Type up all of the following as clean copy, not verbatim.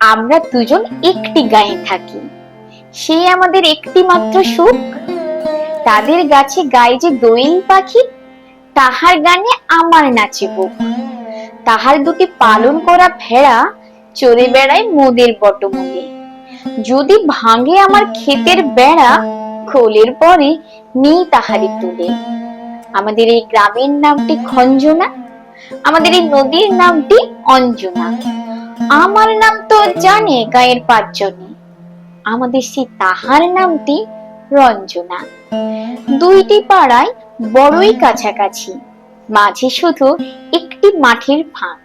আমরা দুজন একটি গায়ে থাকি, সে আমাদের একটি মাত্র সুখ। তাদের গাছে গায়ে যে দোয়েল পাখি, তাহার গানে আমার নাচে বুক। তাহার দুটি পালন করা ভেড়া চড়ে বেড়ায় মোদের বটমূলে। যদি ভাঙে আমার ক্ষেতের বেড়া, খোলের পরে নিই তাহারি তুলে। আমাদের এই গ্রামের নামটি খঞ্জনা, আমাদের এই নদীর নামটি অঞ্জনা। আমার নাম তো জানে গায়ের পাঁচজনে, আমাদের সেই তাহার নামটি রঞ্জনা। দুইটি পাড়ায় বড়ই কাছাকাছি, মাঝে শুধু একটি মাঠের ফাঁক।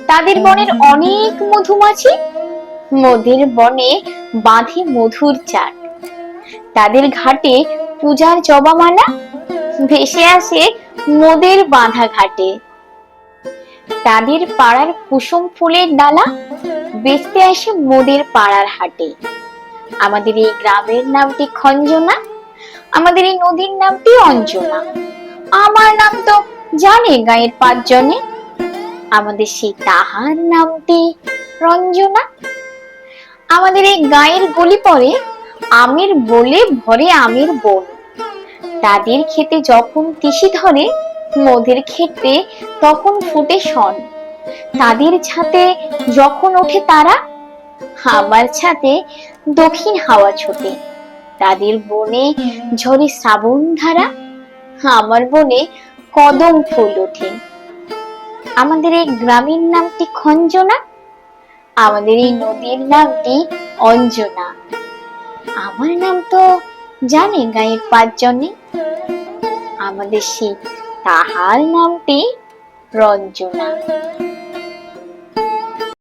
তাদের বনের অনেক মধুমাছি, মধুর বনে বাঁধে মধুর চাক। তাদের ঘাটে পূজার জবামালা ভেসে আসে মোদের বাঁধা ঘাটে। তাদের পাড়ার কুসুম ফুলের ডালা বেচতে আসে মোদের পাড়ার হাটে। আমাদের এই গ্রামের নামটি খঞ্জনা, আমাদের এই নদীর নামটি অঞ্জনা। আমার নাম তো জানে গায়ের পাঁচজনে, আমাদের সেই তাহার নামটি রঞ্জনা। আমাদের এই গায়ের গলি পরে আমের বলে ভরে আমের বন। তাদের খেতে যখন তিসি ধরে, মোদের খেতে তখন ফুটে শন। তাদের ছাতে যখন ওঠে তারা, আমার ছাতে দক্ষিণ হাওয়া ছোটে। তাদের বনে ঝরে শ্রাবণ ধারা, আমার বনে কদম ফুল ওঠে। আমাদের এই গ্রামের নামটি খঞ্জনা, আমাদের এই নদীর নামটি অঞ্জনা। আমার নাম তো জানে গায়ের পাঁচজনে, আমাদের সেই তাহার নামটি রঞ্জনা।